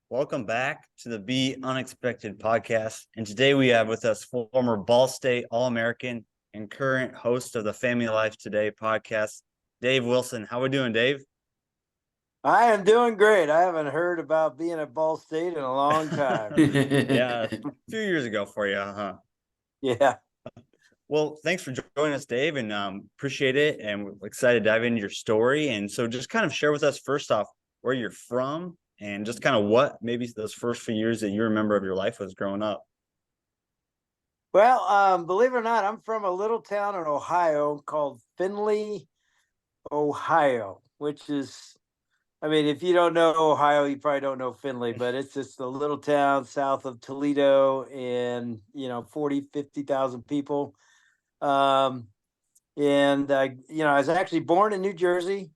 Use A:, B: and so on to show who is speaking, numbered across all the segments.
A: Welcome back to the Be Unexpected podcast. And today we have with us former Ball State All-American and current host of the Family Life Today podcast, Dave Wilson. How we doing, Dave?
B: I am doing great. I haven't heard about being at Ball State in a long time.
A: Yeah, a few years ago for you, huh?
B: Yeah.
A: Well, thanks for joining us, Dave, and appreciate it. And we're excited to dive into your story. And so just kind of share with us, first off, where you're from and just kind of what maybe those first few years that you remember of your life was growing up.
B: Well, believe it or not, I'm from a little town in Ohio called Findlay, Ohio, which is, if you don't know Ohio, you probably don't know Findlay, but it's just a little town south of Toledo and, 40, 50,000 people. I was actually born in New Jersey.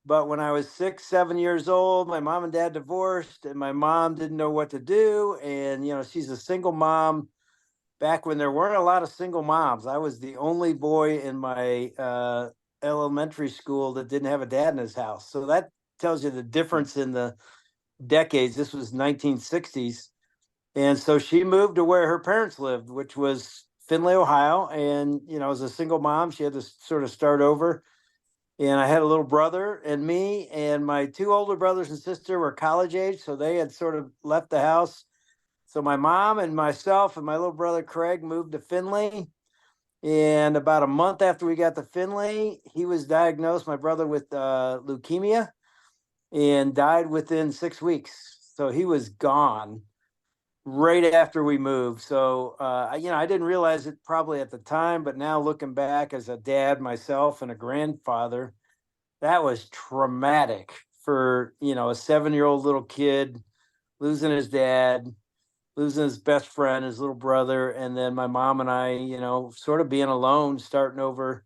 B: But when I was 6, 7 years old, my mom and dad divorced, and my mom didn't know what to do. And, she's a single mom back when there weren't a lot of single moms. I was the only boy in my elementary school that didn't have a dad in his house. So that tells you the difference in the decades. This was 1960s. And so she moved to where her parents lived, which was Findlay, Ohio. And, as a single mom, she had to sort of start over. And I had a little brother and me, and my two older brothers and sister were college age, so they had sort of left the house. So my mom and myself and my little brother Craig moved to Findlay. And about a month after we got to Findlay, he was diagnosed, my brother, with leukemia, and died within 6 weeks. So he was gone right after we moved. So, I didn't realize it probably at the time, but now looking back as a dad myself and a grandfather, that was traumatic for, a 7-year-old little kid losing his dad, losing his best friend, his little brother. And then my mom and I, sort of being alone, starting over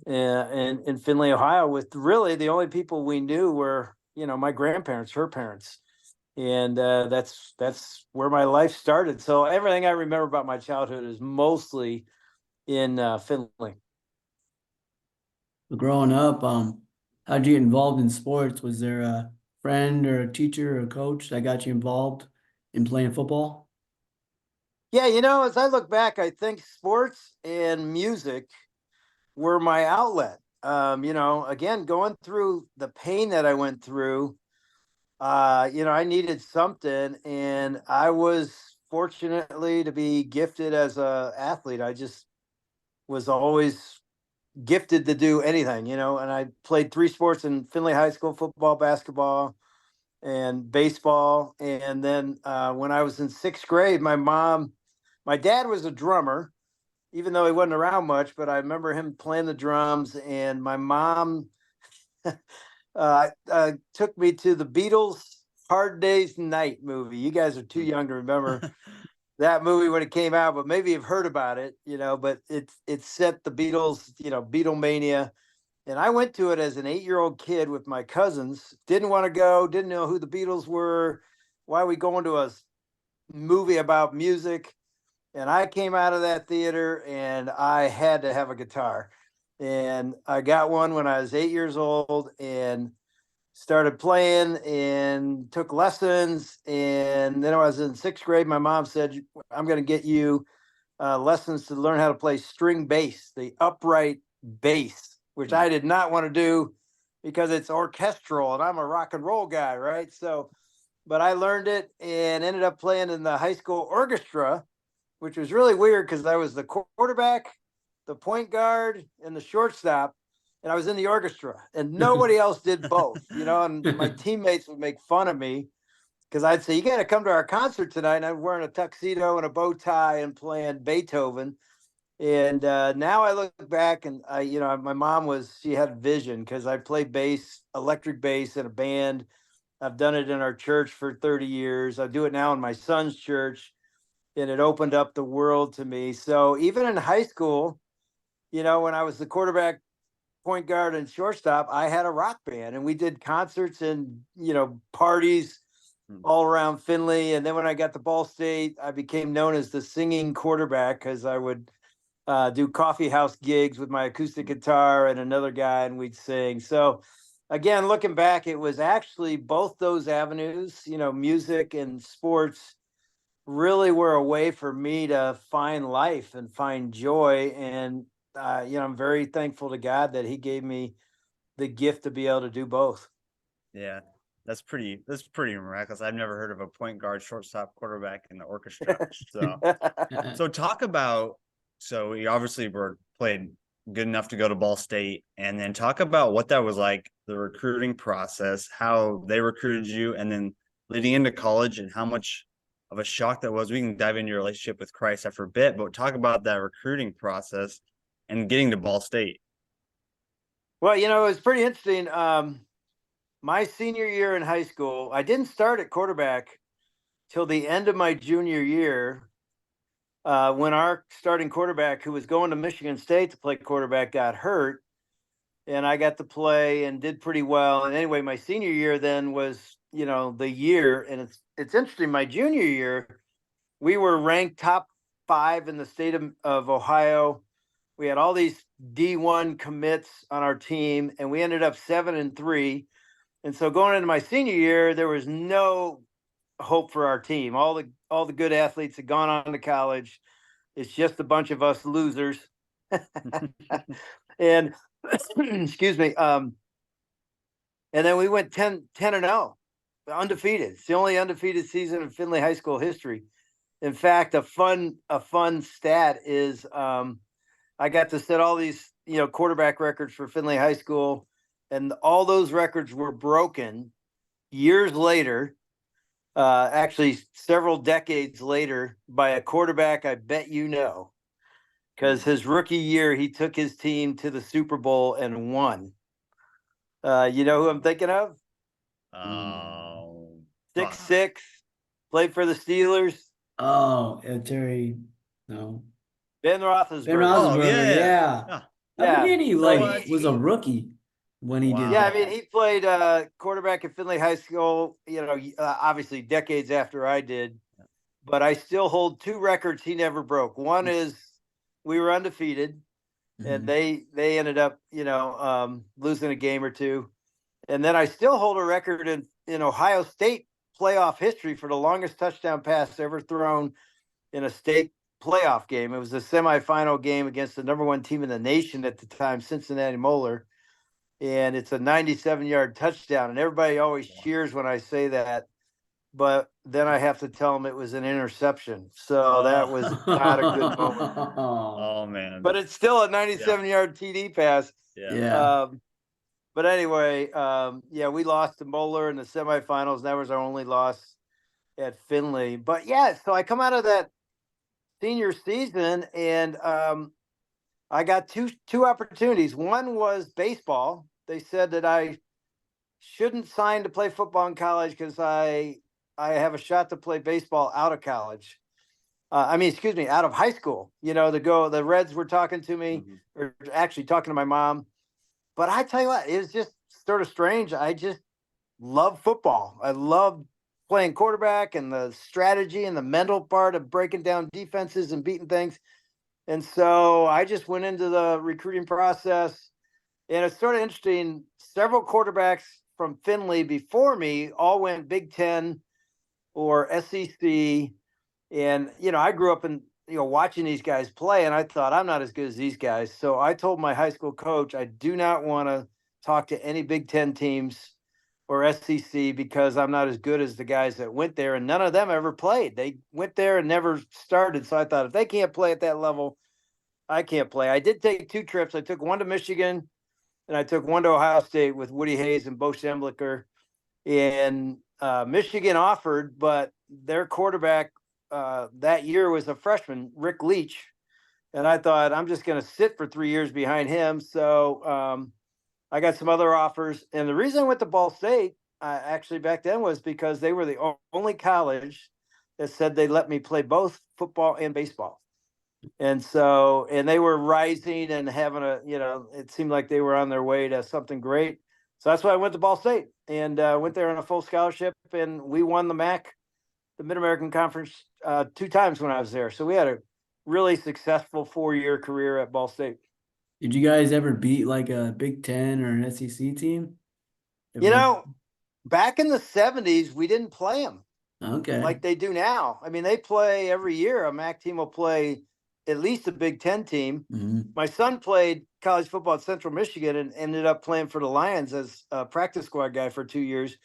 B: in Findlay, Ohio, with really the only people we knew were, my grandparents, her parents. And that's where my life started. So everything I remember about my childhood is mostly in Findlay.
C: Growing up, how'd you get involved in sports? Was there a friend or a teacher or a coach that got you involved in playing football?
B: Yeah, as I look back, I think sports and music were my outlet. Again, going through the pain that I went through, I needed something, and I was fortunately to be gifted as a athlete. I just was always gifted to do anything, and I played 3 sports in Findlay High School: football, basketball, and baseball. And then when I was in 6th grade, my dad was a drummer, even though he wasn't around much, but I remember him playing the drums, and my mom took me to the Beatles' Hard Day's Night movie. You guys are too young to remember that movie when it came out, but maybe you've heard about it, but it set the Beatles, Beatlemania. And I went to it as an 8-year-old kid with my cousins, didn't want to go, didn't know who the Beatles were. Why are we going to a movie about music? And I came out of that theater and I had to have a guitar. And I got one when I was 8 years old and started playing and took lessons. And then I was in 6th grade. My mom said, I'm going to get you lessons to learn how to play string bass, the upright bass, which I did not want to do because it's orchestral and I'm a rock and roll guy, right? So, but I learned it and ended up playing in the high school orchestra, which was really weird because I was the quarterback, the point guard, and the shortstop. And I was in the orchestra, and nobody else did both, and my teammates would make fun of me because I'd say, you got to come to our concert tonight. And I'm wearing a tuxedo and a bow tie and playing Beethoven. And now I look back and my mom she had vision because I played bass, electric bass in a band. I've done it in our church for 30 years. I do it now in my son's church, and it opened up the world to me. So even in high school, when I was the quarterback, point guard, and shortstop, I had a rock band, and we did concerts and parties all around Findlay. And then when I got to Ball State, I became known as the singing quarterback because I would do coffee house gigs with my acoustic guitar and another guy, and we'd sing. So again, looking back, it was actually both those avenues, music and sports really were a way for me to find life and find joy. And, I'm very thankful to God that he gave me the gift to be able to do both.
A: Yeah, that's pretty miraculous. I've never heard of a point guard, shortstop, quarterback in the orchestra. So talk about, so you obviously were played good enough to go to Ball State, and then talk about what that was like, the recruiting process, how they recruited you, and then leading into college, and how much of a shock that was. We can dive into your relationship with Christ after a bit, but talk about that recruiting process and getting to Ball State.
B: Well, it was pretty interesting. My senior year in high school, I didn't start at quarterback till the end of my junior year, when our starting quarterback, who was going to Michigan State to play quarterback, got hurt, and I got to play and did pretty well. And anyway, my senior year then was, the year, and it's interesting. My junior year, we were ranked top 5 in the state of Ohio. We had all these D1 commits on our team, and we ended up 7-3. And so going into my senior year, there was no hope for our team. All the good athletes had gone on to college. It's just a bunch of us losers. And excuse me. And then we went 10-0, undefeated. It's the only undefeated season in Findlay High School history. In fact, a fun stat is I got to set all these, quarterback records for Findlay High School, and all those records were broken years later, actually several decades later, by a quarterback I bet because his rookie year, he took his team to the Super Bowl and won. You know who I'm thinking of? 6'6", played for the Steelers.
C: Oh, Terry, no.
B: Ben Roethlisberger.
C: Ben Roethlisberger,
B: Yeah.
C: I mean, he was a
B: he
C: rookie when he did
B: Yeah,
C: that.
B: I mean, he played quarterback at Findlay High School, obviously decades after I did, but I still hold 2 records he never broke. One is we were undefeated, and they ended up, losing a game or two. And then I still hold a record in Ohio State playoff history for the longest touchdown pass ever thrown in a state playoff game. It was a semifinal game against the number 1 team in the nation at the time, Cincinnati Moeller. And it's a 97-yard touchdown. And everybody always cheers when I say that. But then I have to tell them it was an interception. So that was not a good moment.
A: Oh, man.
B: But it's still a 97-yard TD pass.
C: Yeah.
B: But anyway, we lost to Moeller in the semifinals. That was our only loss at Findlay. But yeah, so I come out of that senior season, and I got two opportunities. One was baseball. They said that I shouldn't sign to play football in college because I have a shot to play baseball out of college. Out of high school. The Reds were talking to me, or actually talking to my mom. But I tell you what, it was just sort of strange. I just love football. I love playing quarterback and the strategy and the mental part of breaking down defenses and beating things. And so I just went into the recruiting process, and it's sort of interesting. Several quarterbacks from Findlay before me all went Big Ten or SEC. And, I grew up in, watching these guys play, and I thought, I'm not as good as these guys. So I told my high school coach, I do not want to talk to any Big Ten teams or SEC because I'm not as good as the guys that went there, and none of them ever played. They went there and never started. So I thought, if they can't play at that level, I can't play. I did take 2 trips. I took one to Michigan, and I took one to Ohio State with Woody Hayes and Bo Schembechler. And Michigan offered, but their quarterback that year was a freshman, Rick Leach. And I thought, I'm just going to sit for 3 years behind him. So I got some other offers. And the reason I went to Ball State, actually back then, was because they were the only college that said they let me play both football and baseball. And so, and they were rising and having it seemed like they were on their way to something great. So that's why I went to Ball State, and went there on a full scholarship, and we won the MAC, the Mid-American Conference, 2 times when I was there. So we had a really successful 4-year career at Ball State.
C: Did you guys ever beat like a Big Ten or an SEC team?
B: Back in the 70s, we didn't play them
C: Okay.
B: like they do now. I mean, they play every year. A MAC team will play at least a Big Ten team.
C: Mhm.
B: My son played college football at Central Michigan and ended up playing for the Lions as a practice squad guy for 2 years.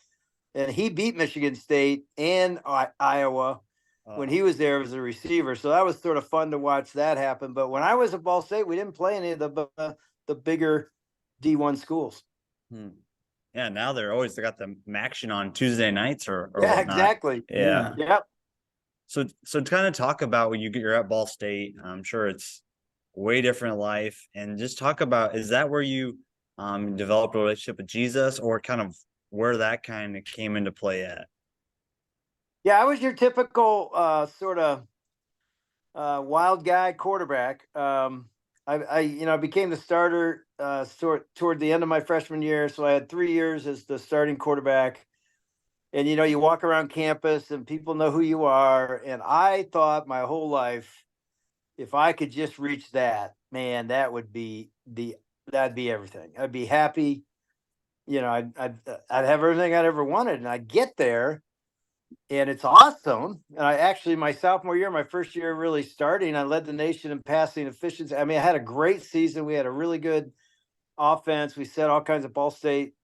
B: And he beat Michigan State and Iowa when he was there as a receiver. So that was sort of fun to watch that happen. But when I was at Ball State, we didn't play any of the bigger D1 schools.
A: Yeah, now they got the action on Tuesday nights or
B: yeah,
A: whatnot.
B: exactly.
A: Yeah.
B: Yep.
A: So to kind of talk about when you're at Ball State, I'm sure it's way different life, and just talk about, is that where you developed a relationship with Jesus, or kind of where that kind of came into play at?
B: Yeah, I was your typical sort of wild guy quarterback. I became the starter toward the end of my freshman year, so I had 3 years as the starting quarterback. And you walk around campus and people know who you are. And I thought my whole life, if I could just reach that, man, that'd be everything. I'd be happy. I'd have everything I'd ever wanted. And I get there, and it's awesome. And I actually, my sophomore year, my first year really starting, I led the nation in passing efficiency. I mean, I had a great season. We had a really good offense. We set all kinds of Ball State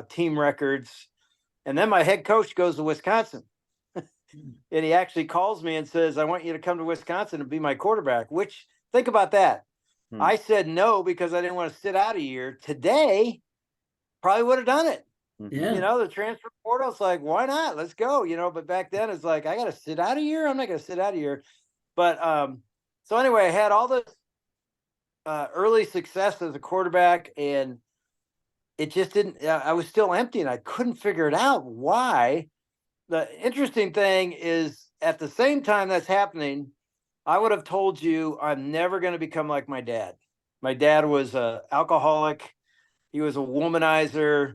B: team records. And then my head coach goes to Wisconsin. And he actually calls me and says, I want you to come to Wisconsin and be my quarterback, which, think about that. I said no because I didn't want to sit out a year. Today, probably would have done it.
C: Yeah.
B: The transfer portal, it's like, why not? Let's go. But back then it's like, I got to sit out a year. I'm not going to sit out a year. But so anyway, I had all this early success as a quarterback, and it just didn't, I was still empty and I couldn't figure it out. Why? The interesting thing is, at the same time that's happening, I would have told you I'm never going to become like my dad. My dad was an alcoholic. He was a womanizer.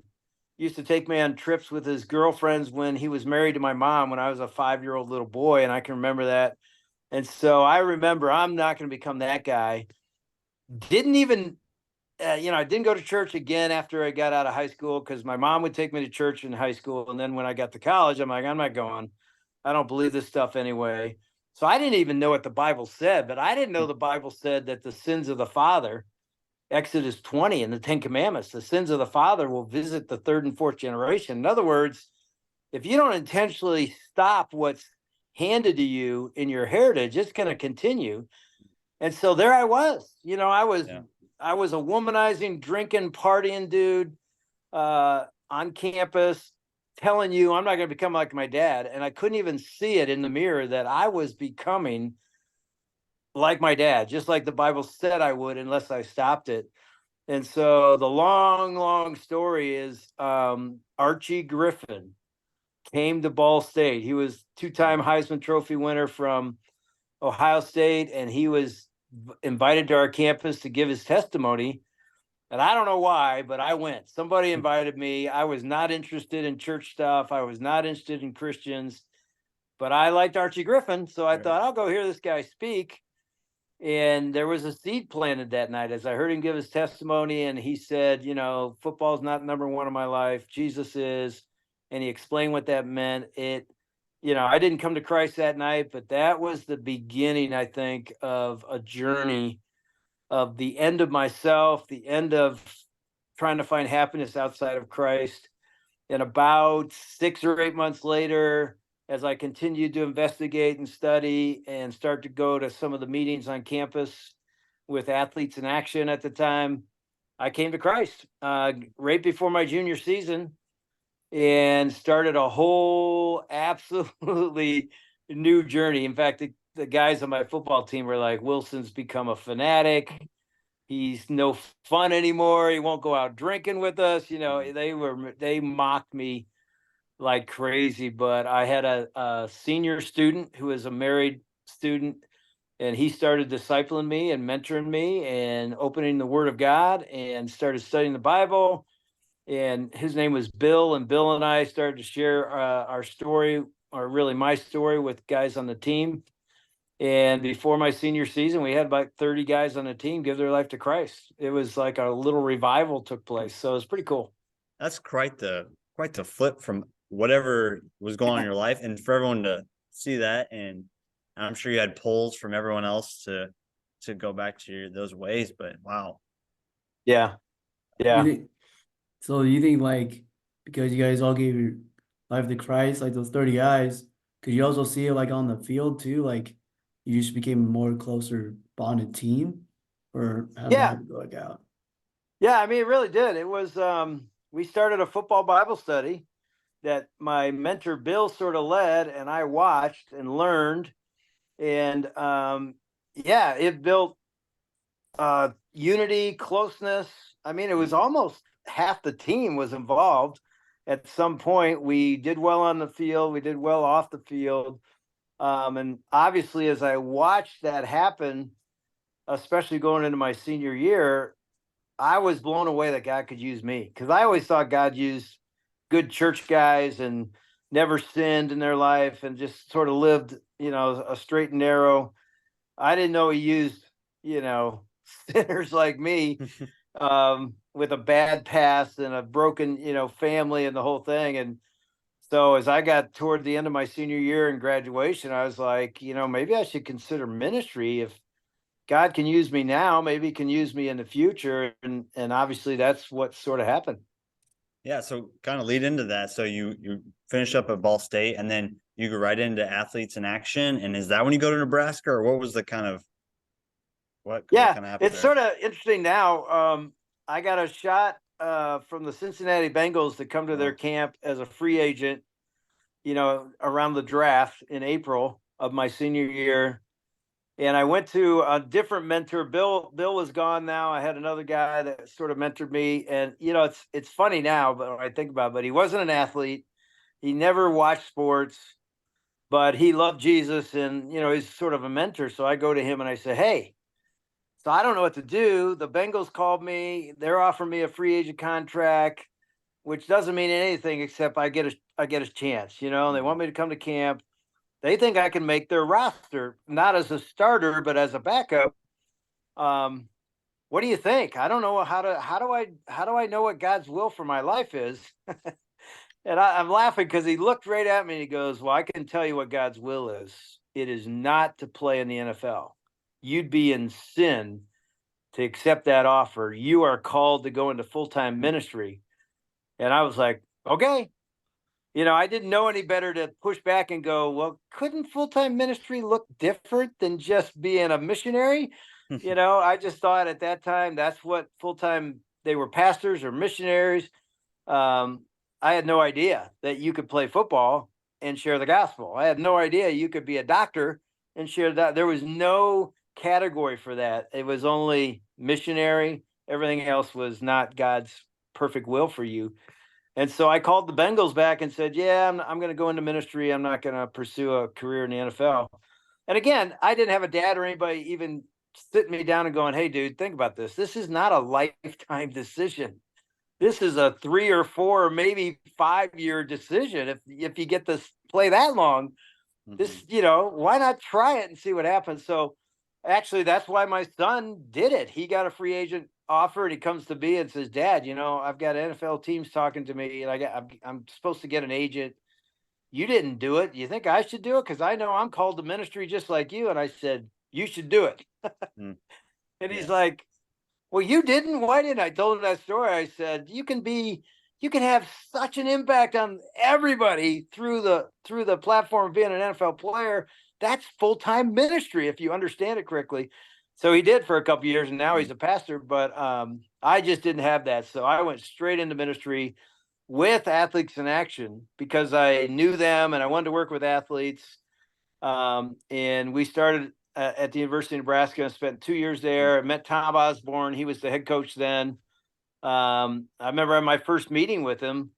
B: He used to take me on trips with his girlfriends when he was married to my mom when I was a 5-year-old little boy. And I can remember that. And so I remember I'm not going to become that guy. Didn't even I didn't go to church again after I got out of high school because my mom would take me to church in high school. And then when I got to college, I'm like, I'm not going. I don't believe this stuff anyway. So I didn't even know what the Bible said, but I didn't know the Bible said that the sins of the father, Exodus 20 and the 10 Commandments, the sins of the father will visit the third and fourth generation. In other words, if you don't intentionally stop what's handed to you in your heritage, it's going to continue. And so there I was, I was a womanizing, drinking, partying dude on campus, telling you I'm not going to become like my dad. And I couldn't even see it in the mirror that I was becoming like my dad, just like the Bible said I would, unless I stopped it. And so the long, long story is Archie Griffin came to Ball State. He was 2-time Heisman Trophy winner from Ohio State, and he was invited to our campus to give his testimony. And I don't know why, but I went. Somebody invited me. I was not interested in church stuff. I was not interested in Christians, but I liked Archie Griffin. So I thought, I'll go hear this guy speak. And there was a seed planted that night as I heard him give his testimony. And he said, football's not number one in my life. Jesus is. And he explained what that meant. I didn't come to Christ that night, but that was the beginning, I think, of a journey of the end of myself, the end of trying to find happiness outside of Christ. And about 6 or 8 months later, as I continued to investigate and study and start to go to some of the meetings on campus with Athletes in Action at the time, I came to Christ right before my junior season and started a whole absolutely new journey. In fact, the guys on my football team were like, Wilson's become a fanatic. He's no fun anymore. He won't go out drinking with us. They mocked me like crazy, but I had a senior student who is a married student, and he started discipling me and mentoring me and opening the Word of God and started studying the Bible. And his name was Bill, and Bill and I started to share our story, or really my story, with guys on the team. And before my senior season, we had about 30 guys on the team give their life to Christ. It was like a little revival took place. So it was pretty cool.
A: That's quite the quite the flip from whatever was going on in your life, and for everyone to see that. And I'm sure you had pulls from everyone else to go back to those ways, but wow.
B: Yeah. Yeah.
C: You think like, because you guys all gave your life to Christ, like those 30 guys, could you also see it like on the field too? Like you just became a more closer bonded team, or how did
B: Yeah.
C: that work out?
B: Yeah. I mean, it really did. It was, we started a football Bible study that my mentor Bill sort of led, and I watched and learned. And yeah, it built unity, closeness. I mean, it was almost half the team was involved. At some point, we did well on the field, we did well off the field. And obviously, as I watched that happen, especially going into my senior year, I was blown away that God could use me, because I always thought God used good church guys and never sinned in their life and just sort of lived, a straight and narrow. I didn't know he used, sinners like me, with a bad past and a broken, family and the whole thing. And so as I got toward the end of my senior year in graduation, I was like, maybe I should consider ministry. If God can use me now, maybe he can use me in the future. And obviously that's what sort of happened.
A: Yeah, so kind of lead into that. So you finish up at Ball State, and then you go right into Athletes in Action. And is that when you go to Nebraska, or what was the kind of what
B: Yeah,
A: kind of happened
B: it's
A: there?
B: sort of interesting now. I got a shot from the Cincinnati Bengals to come to their camp as a free agent, around the draft in April of my senior year. And I went to a different mentor. Bill was gone now. I had another guy that sort of mentored me. And it's funny now, but when I think about it, but he wasn't an athlete. He never watched sports, but he loved Jesus, and he's sort of a mentor. So I go to him and I say, "Hey, so I don't know what to do. The Bengals called me. They're offering me a free agent contract, which doesn't mean anything except I get a chance, and they want me to come to camp. They think I can make their roster, not as a starter, but as a backup. What do you think? I don't know how do I know what God's will for my life is?" And I'm laughing because he looked right at me and he goes, "Well, I can tell you what God's will is. It is not to play in the NFL. You'd be in sin to accept that offer. You are called to go into full-time ministry." And I was like, okay. I didn't know any better to push back and go, well, couldn't full-time ministry look different than just being a missionary? I just thought at that time that's what full-time, they were pastors or missionaries. I had no idea that you could play football and share the gospel. I had no idea you could be a doctor and share that. There was no category for that. It was only missionary. Everything else was not God's perfect will for you. And so I called the Bengals back and said, yeah, I'm going to go into ministry. I'm not going to pursue a career in the NFL. And again, I didn't have a dad or anybody even sitting me down and going, hey, dude, think about this. This is not a lifetime decision. This is a 3 or 4 or maybe 5-year decision. If you get to play that long, this, why not try it and see what happens? So actually, that's why my son did it. He got a free agent offer, and he comes to me and says, Dad, I've got NFL teams talking to me, and I'm supposed to get an agent. You didn't do it. You think I should do it? Because I know I'm called to ministry just like you. And I said, you should do it. And he's like, well, you didn't. Why didn't I? Told him that story. I said, you can have such an impact on everybody through the platform of being an NFL player. That's full-time ministry if you understand it correctly. So he did for a couple of years, and now he's a pastor. But I just didn't have that, so I went straight into ministry with Athletes in Action because I knew them and I wanted to work with athletes. And we started at the University of Nebraska and spent 2 years there. I met Tom Osborne. He was the head coach then. I remember at my first meeting with him,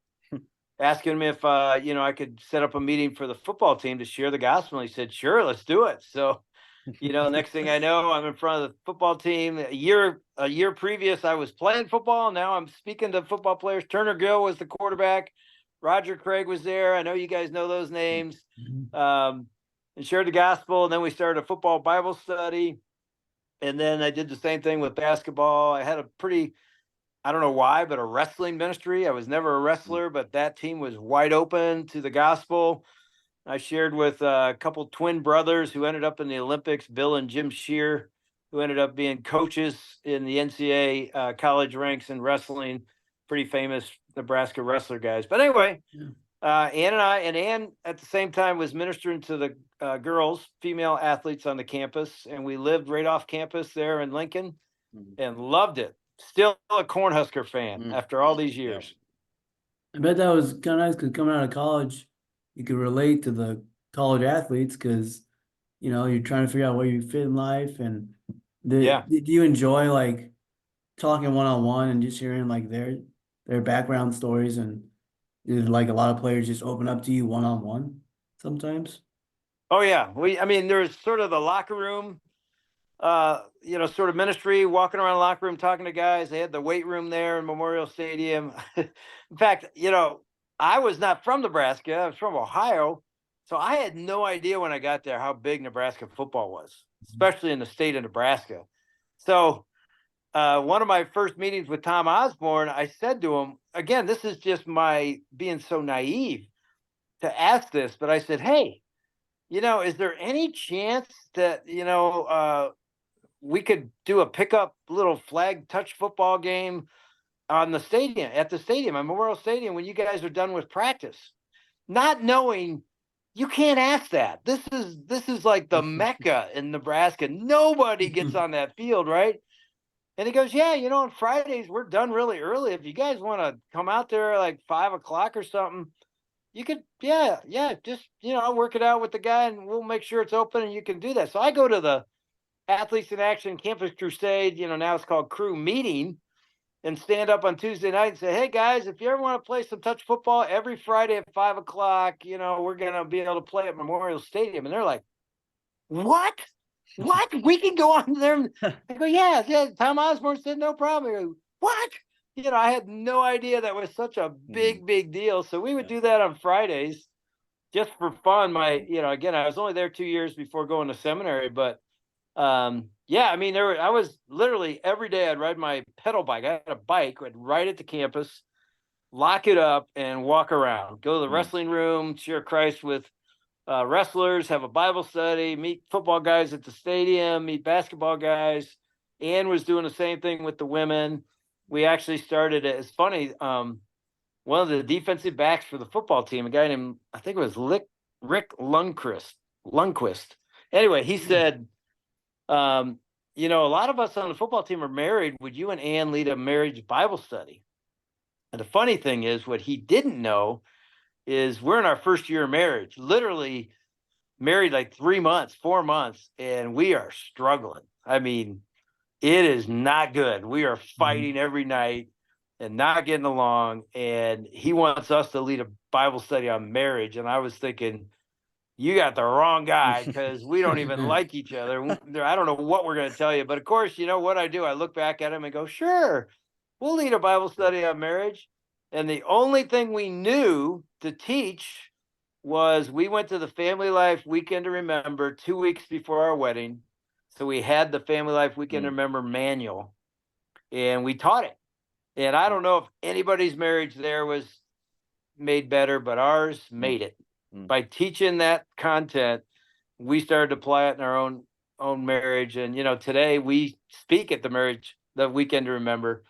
B: asking him if, I could set up a meeting for the football team to share the gospel. And he said, sure, let's do it. So, next thing I know, I'm in front of the football team. A year previous, I was playing football. Now I'm speaking to football players. Turner Gill was the quarterback. Roger Craig was there. I know you guys know those names. And shared the gospel. And then we started a football Bible study. And then I did the same thing with basketball. I had a pretty I don't know why, but a wrestling ministry. I was never a wrestler, but that team was wide open to the gospel. I shared with a couple twin brothers who ended up in the Olympics, Bill and Jim Shear, who ended up being coaches in the NCAA college ranks in wrestling, pretty famous Nebraska wrestler guys. But anyway,
C: Yeah.
B: Ann at the same time was ministering to the girls, female athletes on the campus, and we lived right off campus there in Lincoln and loved it. Still a Cornhusker fan after all these years.
C: I bet that was kind of nice because coming out of college, you could relate to the college athletes because, you know, you're trying to figure out where you fit in life. And
B: Yeah.
C: do you enjoy like talking one-on-one and just hearing like their background stories? And did like a lot of players just open up to you one-on-one sometimes?
B: Oh yeah. I mean, there's sort of the locker room, sort of ministry, walking around the locker room, talking to guys. They had the weight room there in Memorial Stadium. In fact, I was not from Nebraska. I was from Ohio. So I had no idea when I got there how big Nebraska football was, especially in the state of Nebraska. So one of my first meetings with Tom Osborne, I said to him, again, this is just my being so naive to ask this, but I said, hey, is there any chance that, we could do a pickup little flag touch football game at the stadium, on Memorial Stadium, when you guys are done with practice? Not knowing you can't ask that. This is like the Mecca in Nebraska. Nobody gets on that field, right? And he goes, yeah, on Fridays we're done really early. If you guys want to come out there like 5 o'clock or something, you could, just work it out with the guy, and we'll make sure it's open, and you can do that. So I go to the Athletes in Action Campus Crusade, now it's called Crew Meeting, and stand up on Tuesday night and say, hey guys, if you ever want to play some touch football every Friday at 5 o'clock, we're going to be able to play at Memorial Stadium. And they're like, what? We can go on there. I go, yeah. Tom Osborne said, no problem. I go, what? I had no idea that was such a big deal. So we would do that on Fridays just for fun. Again, I was only there 2 years before going to seminary, but I mean, I was literally every day I'd ride my pedal bike. I had a bike, I'd ride it to campus, lock it up, and walk around, go to the wrestling room, share Christ with wrestlers, have a Bible study, meet football guys at the stadium, meet basketball guys. Ann was doing the same thing with the women. We actually started it. It's funny. One of the defensive backs for the football team, a guy named, I think it was Rick Lundquist. Anyway, he said, a lot of us on the football team are married. Would you and Ann lead a marriage Bible study? And the funny thing is, what he didn't know is we're in our first year of marriage, literally married like 3 months, 4 months, and we are struggling. I mean, it is not good. We are fighting every night and not getting along. And he wants us to lead a Bible study on marriage. And I was thinking, you got the wrong guy, because we don't even like each other. I don't know what we're going to tell you. But of course, what I do? I look back at him and go, sure, we'll lead a Bible study on marriage. And the only thing we knew to teach was we went to the Family Life Weekend to Remember 2 weeks before our wedding. So we had the Family Life Weekend to Remember manual, and we taught it. And I don't know if anybody's marriage there was made better, but ours made it. By teaching that content, we started to apply it in our own marriage. And, today we speak at the Weekend to Remember.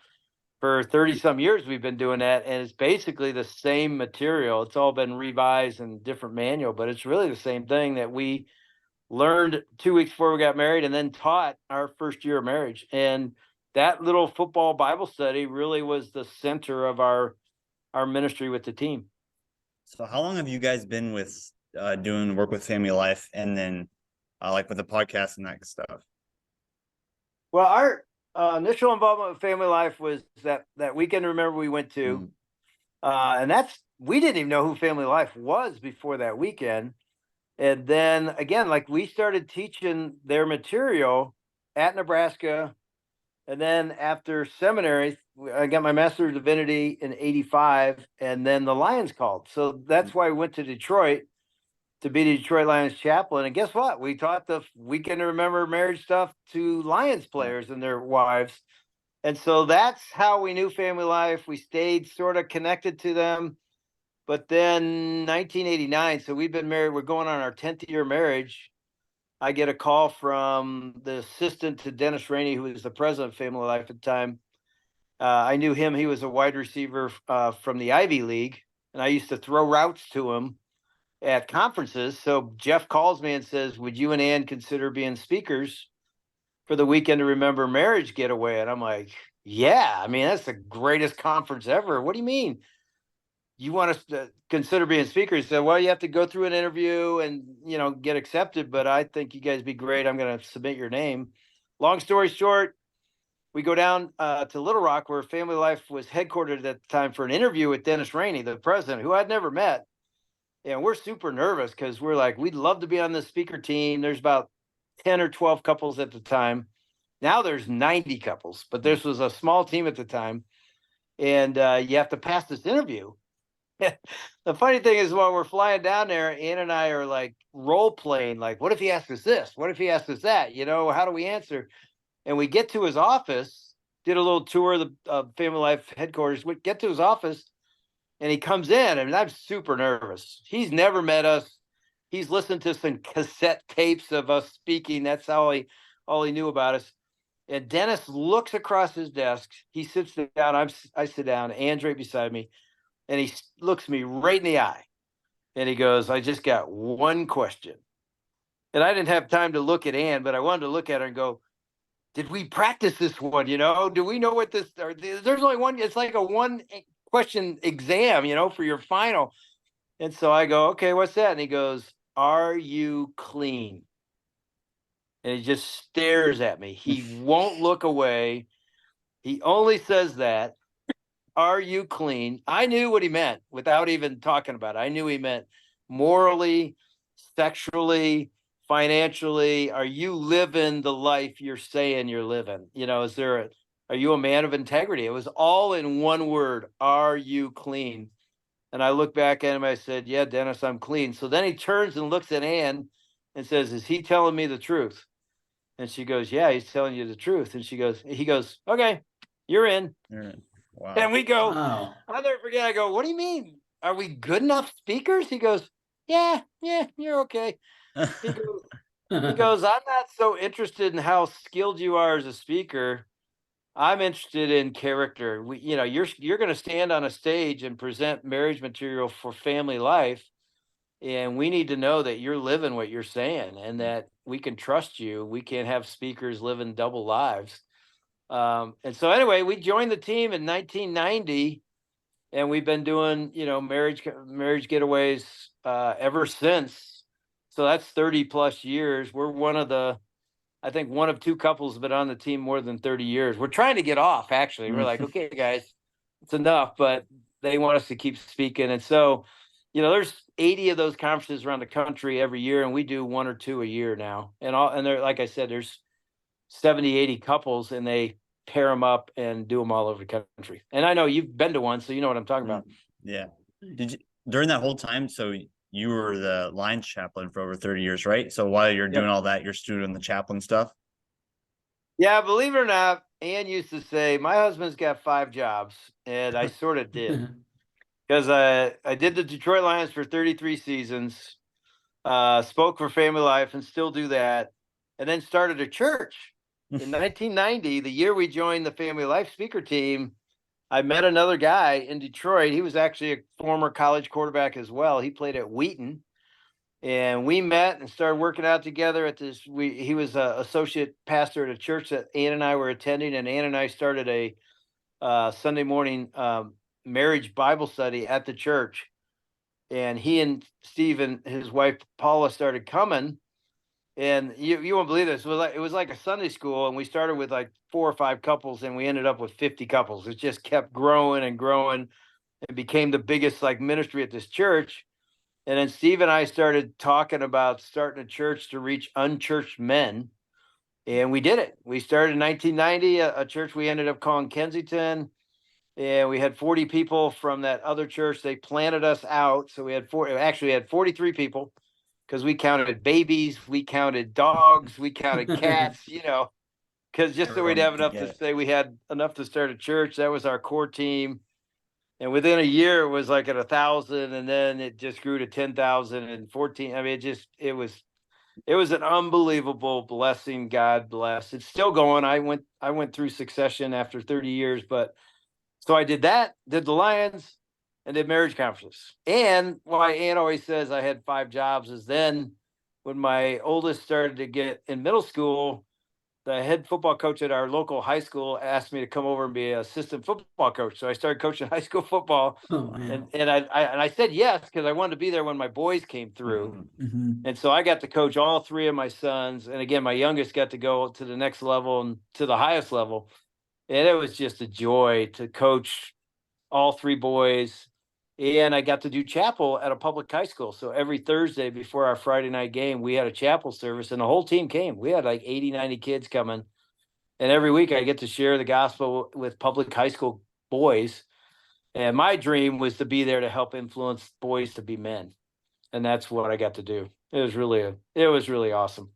B: For 30 some years, we've been doing that. And it's basically the same material. It's all been revised in different manual, but it's really the same thing that we learned 2 weeks before we got married and then taught our first year of marriage. And that little football Bible study really was the center of our ministry with the team.
A: So how long have you guys been with doing work with Family Life, and then like with the podcast and that stuff?
B: Well, our initial involvement with Family Life was that Weekend to Remember we went to. And we didn't even know who Family Life was before that weekend. And then again, like we started teaching their material at Nebraska. And then after seminary, I got my Master of Divinity in 85, and then the Lions called. So that's why we went to Detroit to be the Detroit Lions Chaplain. And guess what? We taught the Weekend to Remember marriage stuff to Lions players and their wives. And so that's how we knew Family Life. We stayed sort of connected to them. But then 1989, so we've been married, we're going on our 10th year marriage. I get a call from the assistant to Dennis Rainey, who was the president of Family Life at the time. I knew him. He was a wide receiver from the Ivy League, and I used to throw routes to him at conferences. So Jeff calls me and says, would you and Ann consider being speakers for the Weekend to Remember Marriage getaway? And I'm like, yeah, I mean, that's the greatest conference ever. What do you mean? You want us to consider being speakers? He said, well, you have to go through an interview and, get accepted, but I think you guys be great. I'm going to submit your name. Long story short, we go down to Little Rock, where Family Life was headquartered at the time, for an interview with Dennis Rainey, the president, who I'd never met. And we're super nervous because we're like, we'd love to be on the speaker team. There's about 10 or 12 couples at the time. Now there's 90 couples, but this was a small team at the time. And you have to pass this interview. The funny thing is, while we're flying down there, Ann and I are like role playing, like, what if he asks us this? What if he asks us that? How do we answer? And we get to his office, did a little tour of the Family Life headquarters. We get to his office, and he comes in, and I'm super nervous. He's never met us. He's listened to some cassette tapes of us speaking. That's all he knew about us. And Dennis looks across his desk. He sits down. I sit down. Ann's right beside me. And he looks me right in the eye. And he goes, I just got one question. And I didn't have time to look at Ann, but I wanted to look at her and go, did we practice this one? Do we know what this, or there's only one, it's like a one question exam, for your final. And so I go, okay, what's that? And he goes, are you clean? And he just stares at me. He won't look away. He only says that. Are you clean? I knew what he meant without even talking about it. I knew he meant morally, sexually, financially. Are you living the life you're saying you're living? Are you a man of integrity? It was all in one word. Are you clean? And I looked back at him. I said, yeah, Dennis, I'm clean. So then he turns and looks at Ann and says, is he telling me the truth? And she goes, yeah, he's telling you the truth. And he goes, okay, you're in. Wow. And we go, wow. I'll never forget. I go, what do you mean? Are we good enough speakers? He goes, yeah, you're okay. He goes, I'm not so interested in how skilled you are as a speaker. I'm interested in character. You're going to stand on a stage and present marriage material for Family Life. And we need to know that you're living what you're saying and that we can trust you. We can't have speakers living double lives. And so anyway, we joined the team in 1990, and we've been doing, marriage getaways ever since. So that's 30 plus years. We're one of two couples have been on the team more than 30 years. We're trying to get off, actually. We're like, okay, guys, it's enough, but they want us to keep speaking. And so, there's 80 of those conferences around the country every year, and we do one or two a year now. And they're, like I said, there's 70, 80 couples, and they pair them up and do them all over the country. And I know you've been to one, so you know what I'm talking about.
A: Yeah. Did you, during that whole time, so you were the Lions Chaplain for over 30 years, right? So while you're doing all that, you're still doing the chaplain stuff?
B: Yeah, believe it or not, Ann used to say, my husband's got 5 jobs, and I sort of did. Because I did the Detroit Lions for 33 seasons, spoke for Family Life, and still do that, and then started a church. In 1990, the year we joined the Family Life speaker team, I met another guy in Detroit. He was actually a former college quarterback as well. He played at Wheaton. And we met and started working out together at this. He was an associate pastor at a church that Ann and I were attending, and Ann and I started a Sunday morning marriage Bible study at the church. And he and Steve and his wife Paula started coming. And you won't believe this. It was like a Sunday school, and we started with like 4 or 5 couples, and we ended up with 50 couples. It just kept growing and growing, and became the biggest like ministry at this church. And then Steve and I started talking about starting a church to reach unchurched men. And we did it. We started in 1990, a church we ended up calling Kensington. And we had 40 people from that other church. They planted us out. So we had 43 people, because we counted babies, we counted dogs, we counted cats, because just so we'd have enough to
A: Get
B: say we had enough to start a church. That was our core team. And within a year, it was like at 1,000, and then it just grew to 10,000 and 14. I mean, it was an unbelievable blessing. God bless. It's still going. I went through succession after 30 years, but so I did that, did the Lions, and did marriage conferences. And why Ann always says I had 5 jobs is then when my oldest started to get in middle school, the head football coach at our local high school asked me to come over and be an assistant football coach. So I started coaching high school football,
C: Oh man.
B: and I said yes because I wanted to be there when my boys came through.
C: Mm-hmm.
B: And so I got to coach all 3 of my sons, and again, my youngest got to go to the next level and to the highest level, and it was just a joy to coach all 3 boys. And I got to do chapel at a public high school. So every Thursday before our Friday night game, we had a chapel service, and the whole team came. We had like 80, 90 kids coming. And every week I get to share the gospel with public high school boys. And my dream was to be there to help influence boys to be men. And that's what I got to do. It was really awesome.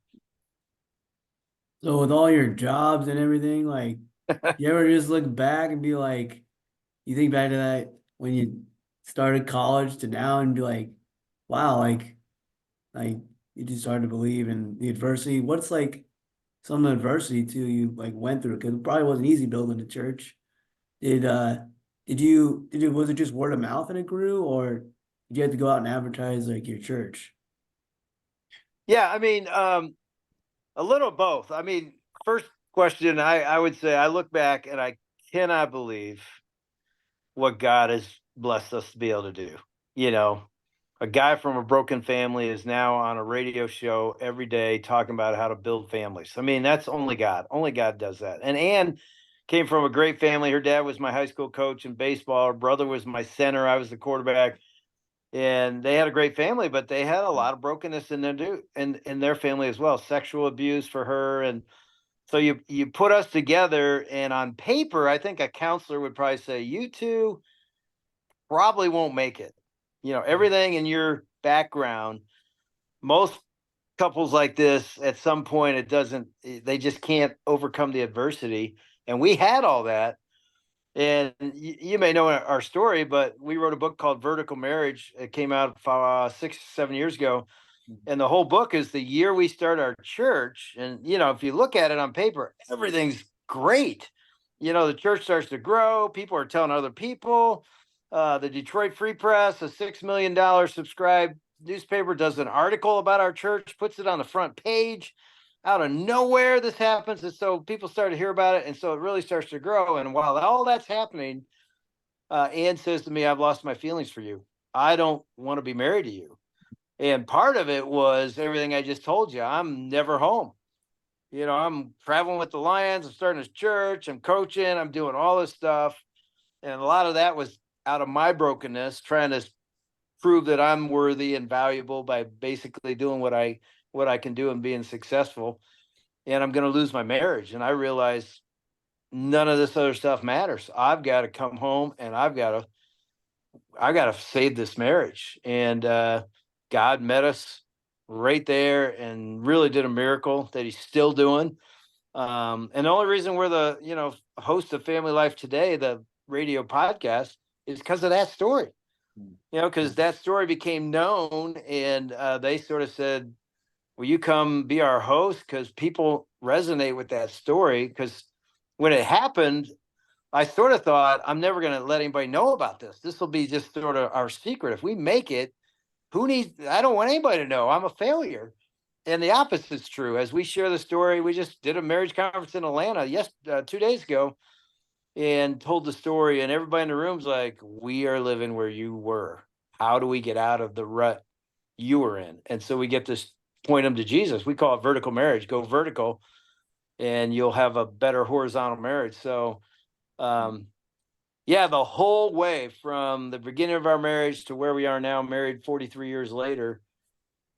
C: So with all your jobs and everything, like, you ever just look back and be like, you think back to that when you started college to now and be like, wow, like you just started to believe in the adversity. What's like some adversity too you like went through? Because it probably wasn't easy building a church. Did was it just word of mouth and it grew, or did you have to go out and advertise like your church?
B: Yeah, I mean, a little both. I mean, first question, I would say I look back and I cannot believe what God has blessed us to be able to do. You know, a guy from a broken family is now on a radio show every day talking about how to build families. I mean, that's only God. Only God does that. And Ann came from a great family. Her dad was my high school coach in baseball. Her brother was my center. I was the quarterback. And they had a great family, but they had a lot of brokenness in in their family as well. Sexual abuse for her. And so you put us together, and on paper, I think a counselor would probably say, you two probably won't make it. You know, everything in your background, most couples like this, at some point, they just can't overcome the adversity. And we had all that. And you may know our story, but we wrote a book called Vertical Marriage. It came out 6-7 years ago. And the whole book is the year we start our church. And, you know, if you look at it on paper, everything's great. You know, the church starts to grow. People are telling other people. The Detroit Free Press, a $6 million subscribed newspaper, does an article about our church, puts it on the front page. Out of nowhere, this happens. And so people start to hear about it. And so it really starts to grow. And while all that's happening, Ann says to me, I've lost my feelings for you. I don't want to be married to you. And part of it was everything I just told you. I'm never home. You know, I'm traveling with the Lions. I'm starting a church. I'm coaching. I'm doing all this stuff. And a lot of that was out of my brokenness, trying to prove that I'm worthy and valuable by basically doing what I can do and being successful. And I'm going to lose my marriage. And I realized none of this other stuff matters. I've got to come home, and I got to save this marriage. And God met us right there and really did a miracle that he's still doing. And the only reason we're the host of Family Life Today, the radio podcast, is because of that story. You know, because that story became known, and they sort of said, will you come be our host? Because people resonate with that story. Because when it happened, I sort of thought, I'm never going to let anybody know about this. This will be just sort of our secret. If we make it, I don't want anybody to know I'm a failure. And the opposite's true. As we share the story, we just did a marriage conference in Atlanta 2 days ago, and told the story, and everybody in the room's like, we are living where you were. How do we get out of the rut you were in? And so we get to point them to Jesus. We call it vertical marriage. Go vertical, and you'll have a better horizontal marriage. So yeah, the whole way from the beginning of our marriage to where we are now, married 43 years later,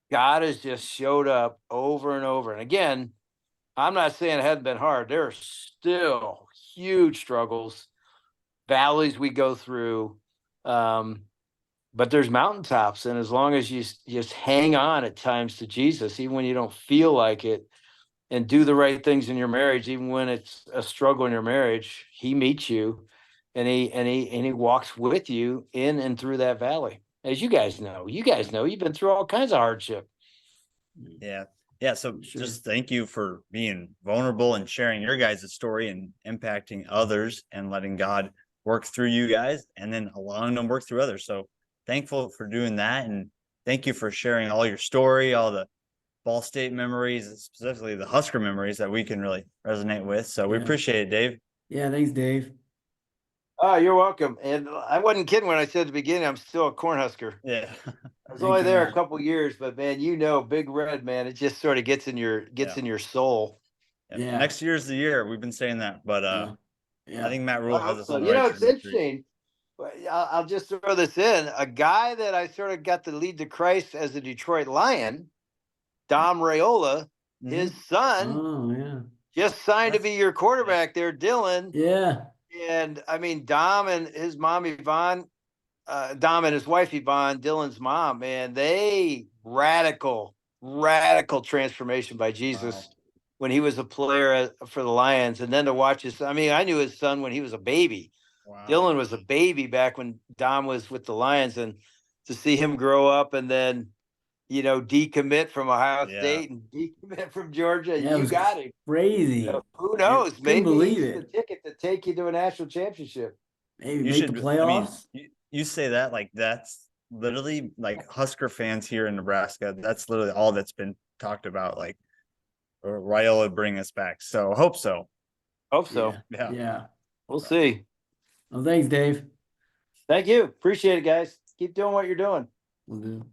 B: God has just showed up over and over. And again, I'm not saying it hasn't been hard. There are still huge struggles, valleys we go through, but there's mountaintops. And as long as you just hang on at times to Jesus, even when you don't feel like it, and do the right things in your marriage, even when it's a struggle in your marriage. He meets you, and he walks with you in and through that valley. As you guys know, you've been through all kinds of hardship.
A: Yeah. Yeah. So
C: Sure.
A: just thank you for being vulnerable and sharing your guys' story and impacting others and letting God work through you guys and then allowing them to work through others. So thankful for doing that. And thank you for sharing all your story, all the Ball State memories, specifically the Husker memories that we can really resonate with. So we
C: Yeah.
A: appreciate it, Dave.
C: Yeah, thanks, Dave.
B: Oh, you're welcome. And I wasn't kidding when I said at the beginning, I'm still a Cornhusker.
A: Yeah.
B: I was
C: Thank
B: only there
C: you.
B: a couple years, but man, Big Red, man, it just sort of gets in your soul.
C: Yeah.
A: Next year's the year. We've been saying that, but
C: Yeah.
A: I think Matt Rule
B: I
A: has
B: hope
A: us
B: so.
A: on the right
B: It's
A: trajectory.
B: interesting. I'll just throw this in. A guy that I sort of got to lead to Christ as a Detroit Lion, Dom Raiola, his son
C: Oh, yeah.
B: just signed to be your quarterback there, Dylan.
C: Yeah.
B: And I mean, Dom and his mom, Yvonne, Dom and his wife, Yvonne, Dylan's mom, man, they radical transformation by Jesus.
A: Wow.
B: When he was a player for the Lions. And then to watch I knew his son when he was a baby.
A: Wow.
B: Dylan was a baby back when Dom was with the Lions, and to see him grow up and then, decommit from Ohio State and decommit from Georgia,
C: Yeah, it
B: you
C: was
B: got it.
C: crazy.
B: Who knows?
C: Couldn't
B: Maybe
C: believe
B: he's
C: it.
B: the ticket to take you to a national championship.
C: Maybe
A: You
C: make the
A: should, I mean,
C: playoffs.
A: you say that like that's literally like Husker fans here in Nebraska. That's literally all that's been talked about. Like, Raiola bring us back. So hope so.
B: Hope so.
A: Yeah.
C: Yeah.
B: We'll see.
C: Well, thanks, Dave.
B: Thank you. Appreciate it, guys. Keep doing what you're doing.
C: Will do.